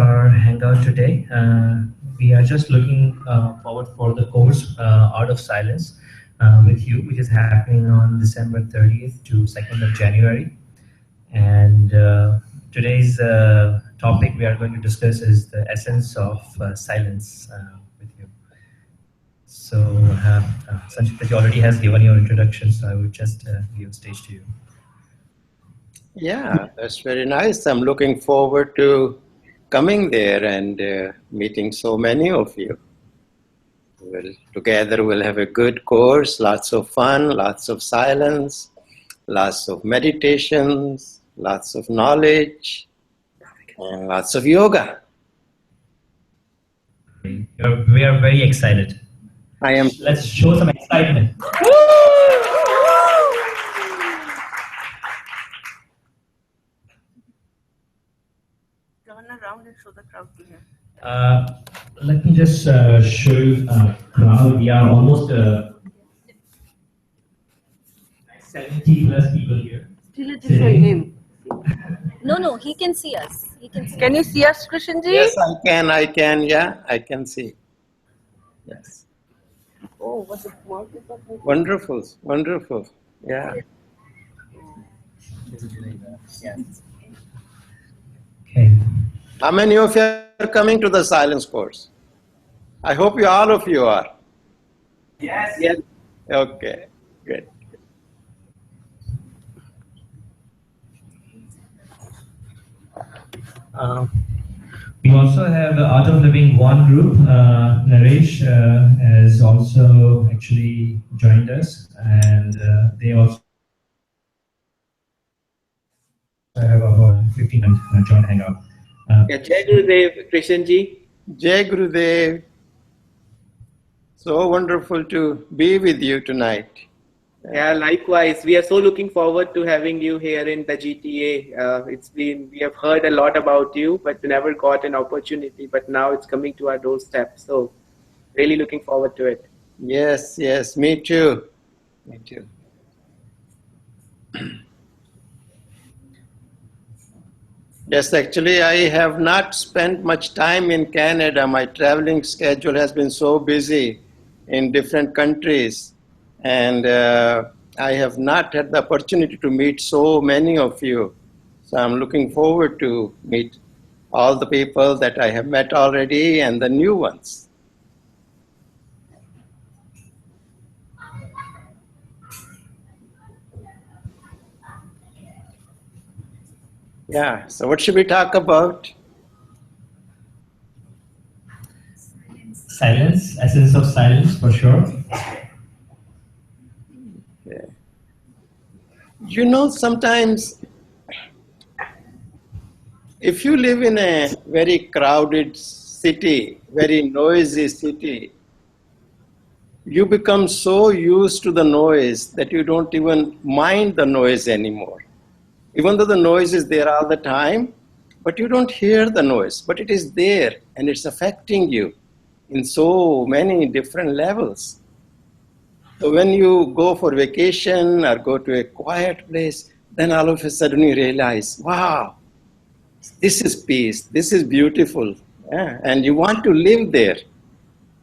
our Hangout today. We are just looking forward for the course Art of Silence with you, which is happening on December 30th to 2nd of January. And today's topic we are going to discuss is the essence of silence with you. So Sanjit already has given your introduction, so I would just give the stage to you. Yeah, that's very nice. I'm looking forward to coming there and meeting so many of you. Together we'll have a good course, lots of fun, lots of silence, lots of meditations, lots of knowledge, and lots of yoga. We are very excited. I am. Let's show some excitement. Turn around and show the crowd to him. Let me just show you crowd. We are almost 70 plus people here. Still it is for him. No, he can see us. He can see. Can you see us, Krishan ji? Yes, I can, yeah, I can see. Yes. Oh, what's it? Wonderful, wonderful, yeah. Okay. How many of you are coming to the silence course? I hope all of you are. Yes. Yes. Okay, good. We also have the Art of Living One group. Naresh has also actually joined us, and they also have about 15 joint hangout. Jai Gurudev, Krishan ji. Jai Gurudev. So wonderful to be with you tonight. Yeah, likewise. We are so looking forward to having you here in the GTA. We have heard a lot about you, but we never got an opportunity. But now it's coming to our doorstep. So really looking forward to it. Yes, yes, me too. Me too. Yes, actually, I have not spent much time in Canada. My traveling schedule has been so busy in different countries. And I have not had the opportunity to meet so many of you. So I'm looking forward to meet all the people that I have met already and the new ones. Yeah, so what should we talk about? Silence, essence of silence for sure. You know, sometimes if you live in a very crowded city, very noisy city, you become so used to the noise that you don't even mind the noise anymore. Even though the noise is there all the time, but you don't hear the noise, but it is there and it's affecting you in so many different levels. So when you go for vacation or go to a quiet place, then all of a sudden you realize, wow, this is peace, this is beautiful. Yeah? And you want to live there.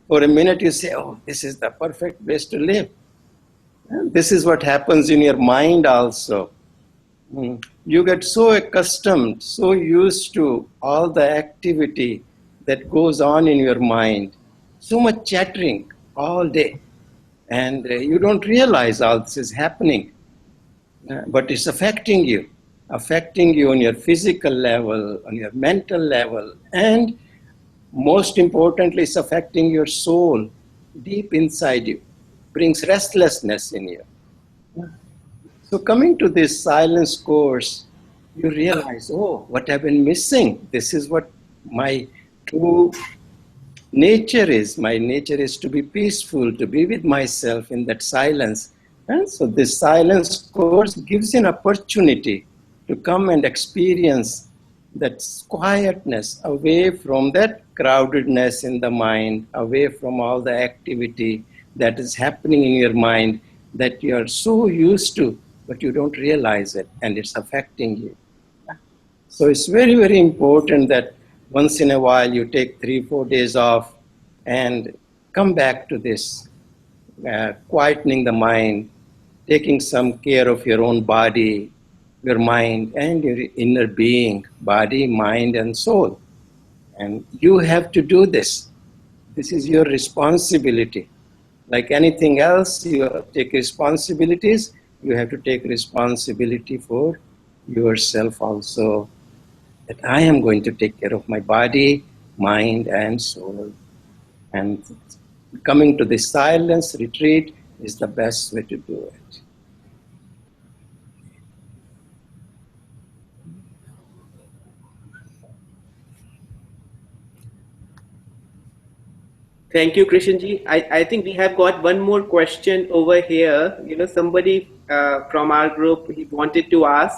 For a minute you say, oh, this is the perfect place to live. And this is what happens in your mind also. You get so accustomed, so used to all the activity that goes on in your mind. So much chattering all day. And you don't realize all this is happening, but it's affecting you on your physical level, on your mental level, and most importantly, it's affecting your soul deep inside you, brings restlessness in you. So coming to this silence course, you realize, oh, what I've been missing. This is what my true nature is. My nature is to be peaceful, to be with myself in that silence. And so this silence course gives you an opportunity to come and experience that quietness away from that crowdedness in the mind, away from all the activity that is happening in your mind that you are so used to, but you don't realize it and it's affecting you. So it's very, very important that Once in a while, you take 3-4 days off and come back to this, quietening the mind, taking some care of your own body, your mind, and your inner being, body, mind, and soul. And you have to do this. This is your responsibility. Like anything else, you take responsibilities, you have to take responsibility for yourself also. That I am going to take care of my body, mind, and soul. And coming to this silence retreat is the best way to do it. Thank you, Krishanji. I think we have got one more question over here. Somebody from our group, he wanted to ask,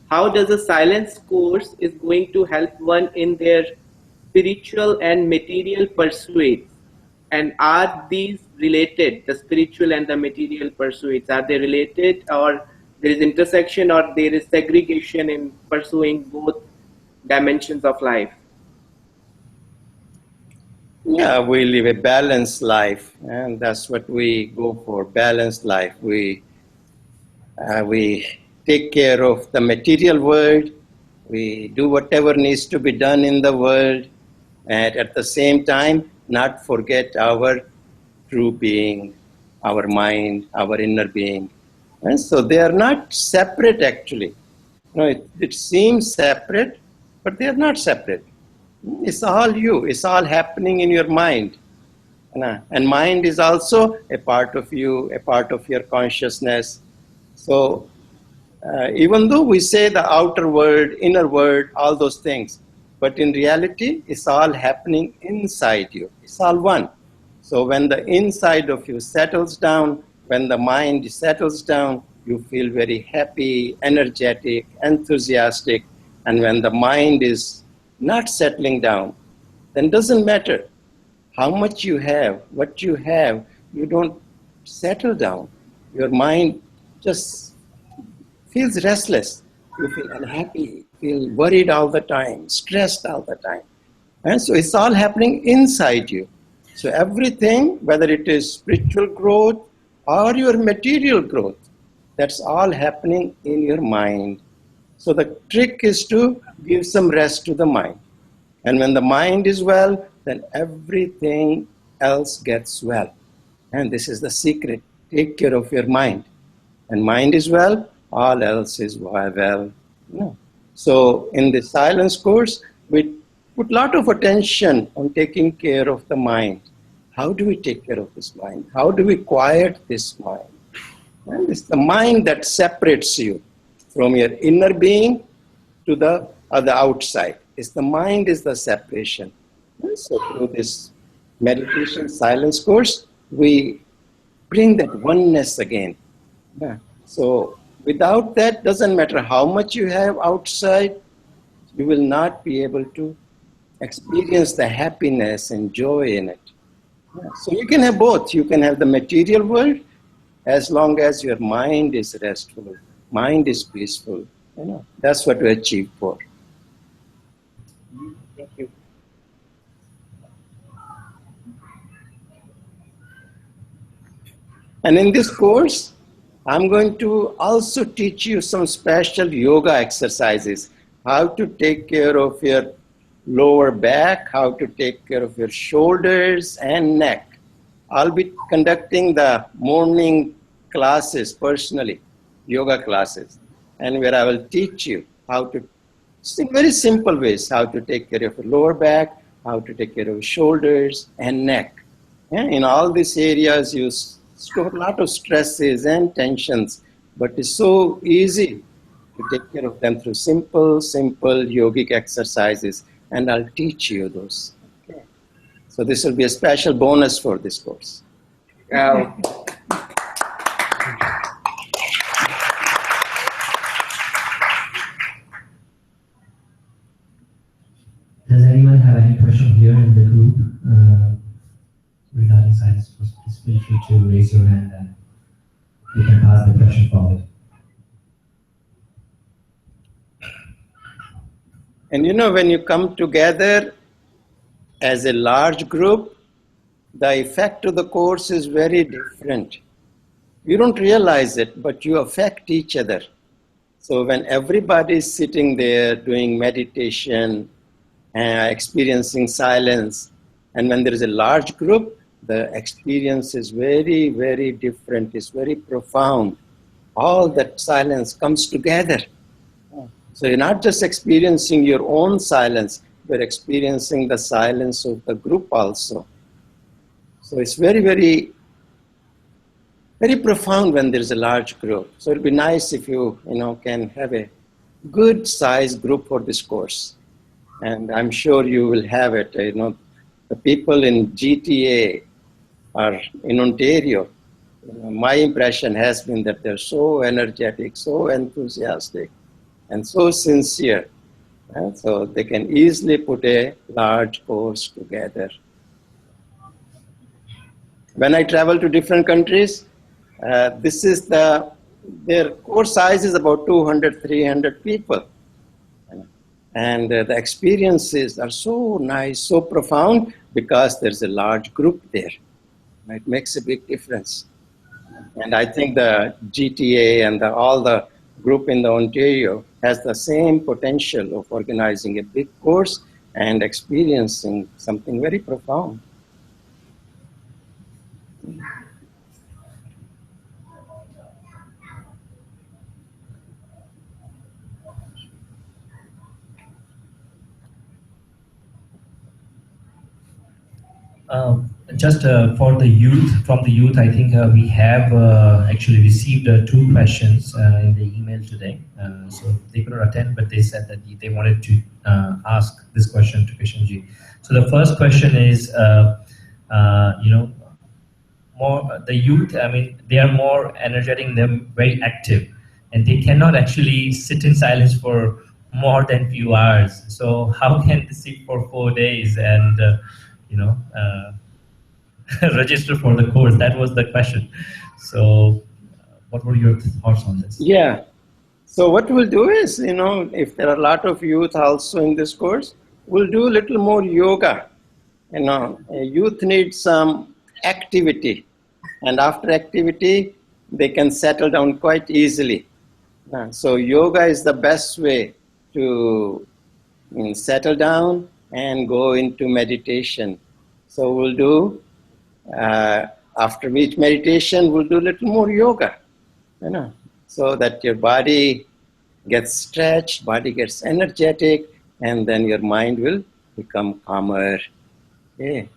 how does a silence course is going to help one in their spiritual and material pursuits? And are these related, the spiritual and the material pursuits? Are they related, or there is intersection, or there is segregation in pursuing both dimensions of life? Yeah, we live a balanced life, and that's what we go for, balanced life. We take care of the material world, we do whatever needs to be done in the world, and at the same time, not forget our true being, our mind, our inner being. And so they are not separate actually. It seems separate, but they are not separate. It's all you. It's all happening in your mind. And mind is also a part of you, a part of your consciousness. So even though we say the outer world, inner world, all those things, but in reality, it's all happening inside you. It's all one. So when the inside of you settles down, when the mind settles down, you feel very happy, energetic, enthusiastic. And when the mind is not settling down, then it doesn't matter how much you have, what you have, you don't settle down. Your mind just feels restless. You feel unhappy, feel worried all the time, stressed all the time. And so it's all happening inside you. So everything, whether it is spiritual growth or your material growth, that's all happening in your mind. So the trick is to give some rest to the mind. And when the mind is well, then everything else gets well. And this is the secret. Take care of your mind. And mind is well, all else is well. So in the silence course, we put a lot of attention on taking care of the mind. How do we take care of this mind? How do we quiet this mind? And it's the mind that separates you from your inner being to the outside. It's the mind is the separation. And so through this meditation silence course, we bring that oneness again. Yeah. So without that, doesn't matter how much you have outside, you will not be able to experience the happiness and joy in it. Yeah. So you can have both. You can have the material world as long as your mind is restful, mind is peaceful. That's what we achieve for. Thank you. And in this course, I'm going to also teach you some special yoga exercises, how to take care of your lower back, how to take care of your shoulders and neck. I'll be conducting the morning classes personally, yoga classes, and where I will teach you how to, in very simple ways, how to take care of your lower back, how to take care of your shoulders and neck. Yeah, in all these areas, you store a lot of stresses and tensions, but it's so easy to take care of them through simple yogic exercises, and I'll teach you those. Okay. So this will be a special bonus for this course. Does anyone have any question here in the group regarding science? Please feel free to raise your hand and we can pass the question forward. And when you come together as a large group, the effect of the course is very different. You don't realize it, but you affect each other. So when everybody is sitting there doing meditation, experiencing silence, and when there is a large group, the experience is very, very different. It's very profound. All that silence comes together. So you're not just experiencing your own silence, you're experiencing the silence of the group also. So it's very, very, very profound when there's a large group. So it'd be nice if you can have a good sized group for this course. And I'm sure you will have it. The people in GTA are in Ontario. My impression has been that they're so energetic, so enthusiastic, and so sincere. So they can easily put a large course together. When I travel to different countries, their course size is about 200, 300 people. And the experiences are so nice, so profound, because there's a large group there. It makes a big difference. And I think the GTA and all the group in the Ontario has the same potential of organizing a big course and experiencing something very profound. Just for the youth, from the youth, I think we have actually received 2 questions in the email today. So they couldn't attend, but they said that they wanted to ask this question to Krishanji. So the first question is, more the youth. I mean, they are more energetic, they're very active, and they cannot actually sit in silence for more than few hours. So how can they sit for 4 days and register for the course? That was the question. So what were your thoughts on this? Yeah. So what we'll do is, if there are a lot of youth also in this course, we'll do a little more yoga. Youth needs some activity. And after activity, they can settle down quite easily. So yoga is the best way to settle down and go into meditation. So we'll do, after each meditation, we'll do a little more yoga, so that your body gets stretched, body gets energetic, and then your mind will become calmer. Okay.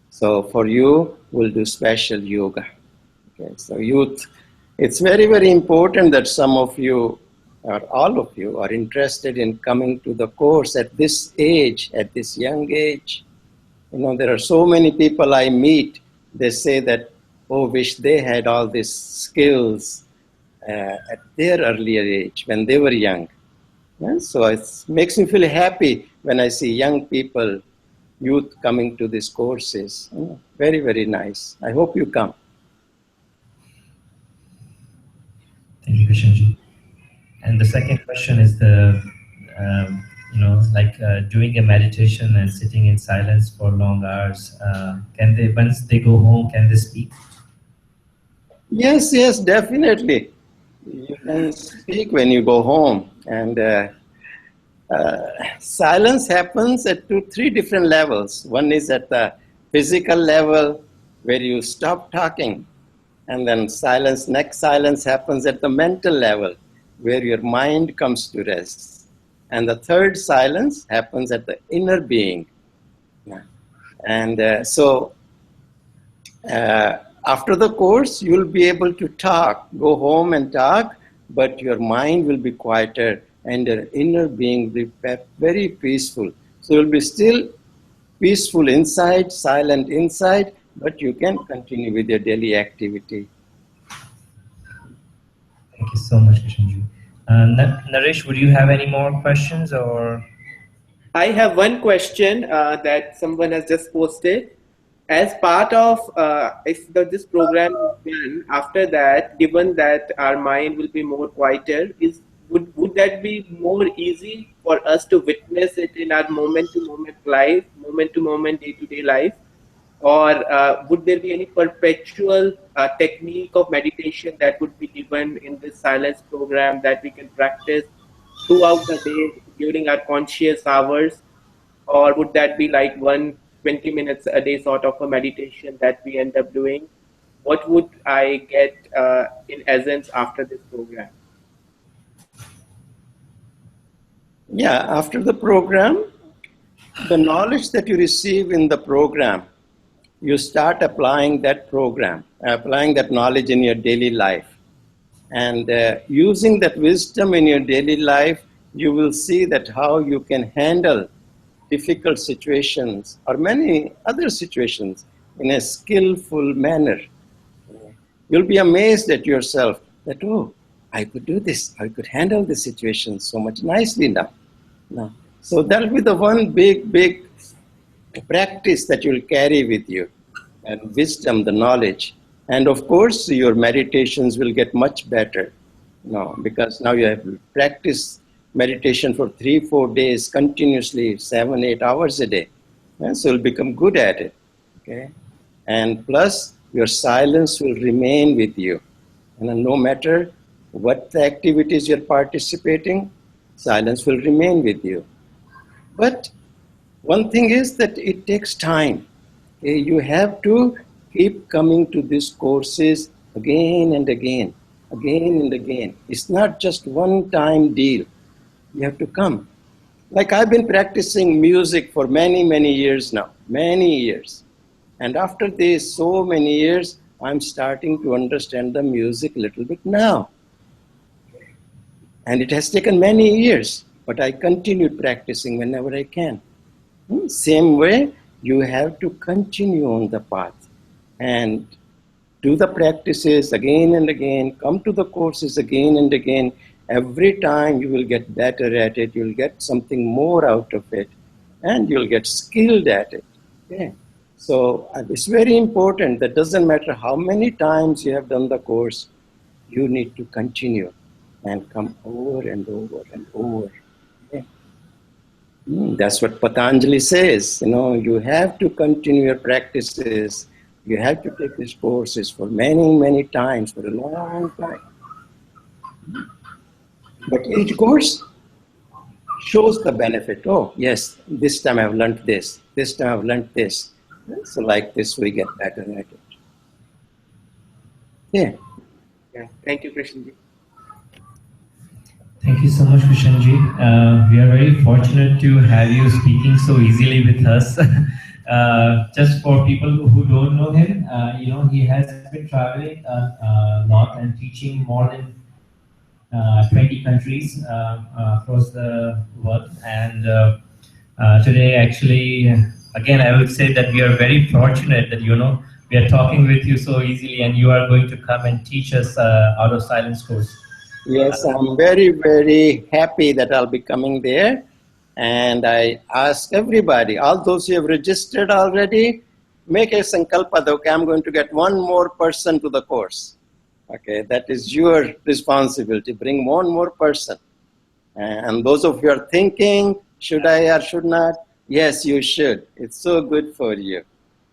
So for you, we'll do special yoga. Okay. So youth, it's very, very important that some of you, or all of you, are interested in coming to the course at this age, at this young age. There are so many people I meet, they say that, oh, wish they had all these skills at their earlier age, when they were young. Yeah? So it makes me feel happy when I see young people, youth coming to these courses. Very, very nice. I hope you come. Thank you, Krishanji. And the second question is doing a meditation and sitting in silence for long hours. Can they, once they go home, can they speak? Yes, definitely. You can speak when you go home. And silence happens at 3 different levels. One is at the physical level, where you stop talking. And then next silence happens at the mental level, where your mind comes to rest. And the third silence happens at the inner being. And so after the course, you'll be able to talk, go home and talk, but your mind will be quieter and your inner being will be very peaceful. So you'll be still peaceful inside, silent inside, but you can continue with your daily activity. Thank you so much, Krishanji. Naresh, would you have any more questions, or? I have one question that someone has just posted. As part of if this program is done, after that, given that our mind will be more quieter, would that be more easy for us to witness it in our moment-to-moment life, moment-to-moment, day-to-day life? Or would there be any perpetual technique of meditation that would be given in this silence program that we can practice throughout the day during our conscious hours? Or would that be like 20 minutes a day sort of a meditation that we end up doing? What would I get in essence after this program? Yeah, after the program, the knowledge that you receive in the program, you start applying that program, applying that knowledge in your daily life. And using that wisdom in your daily life, you will see that how you can handle difficult situations or many other situations in a skillful manner. You'll be amazed at yourself that, oh, I could do this. I could handle the situation so much nicely now. So that'll be the one big practice that you'll carry with you, and wisdom, the knowledge. And of course, your meditations will get much better, because now you have practiced meditation for 3-4 days continuously, 7-8 hours a day. So you'll become good at it. Okay, and plus your silence will remain with you, and no matter what the activities you're participating, silence will remain with you. But one thing is that it takes time. Okay? You have to keep coming to these courses again and again, again and again. It's not just one-time deal. You have to come. Like I've been practicing music for many years now, many years. And after this so many years, I'm starting to understand the music a little bit now. And it has taken many years, but I continued practicing whenever I can. Same way, you have to continue on the path and do the practices again and again, come to the courses again and again. Every time you will get better at it, you'll get something more out of it, and you'll get skilled at it. Okay? So it's very important. That doesn't matter how many times you have done the course, you need to continue and come over and over and over. Okay? That's what Patanjali says. You have to continue your practices. You have to take these courses for many times, for a long time. But each course shows the benefit. Oh, yes, this time I've learned this. This time I've learned this. So like this, we get better at it. Yeah. Thank you, Krishanji. Thank you so much, Krishanji. We are very fortunate to have you speaking so easily with us. Just for people who don't know him, he has been traveling a lot and teaching more than 20 countries across the world. And today, actually, again, I would say that we are very fortunate that, we are talking with you so easily, and you are going to come and teach us Art of Silence course. Yes, I'm very happy that I'll be coming there. And I ask everybody, all those who have registered already, make a sankalpa, okay, I'm going to get one more person to the course. Okay, that is your responsibility. Bring one more person. And those of you are thinking, should I or should not? Yes, you should. It's so good for you.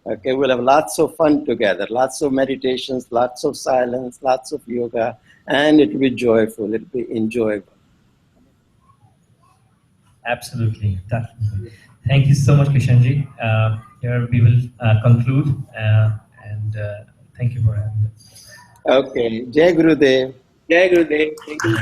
Okay, we'll have lots of fun together, lots of meditations, lots of silence, lots of yoga, and it will be joyful, it will be enjoyable. Absolutely, definitely. Thank you so much, Krishanji. Here we will conclude, and thank you for having us. Okay, Jai Gurudev. Jai Gurudev. Thank you.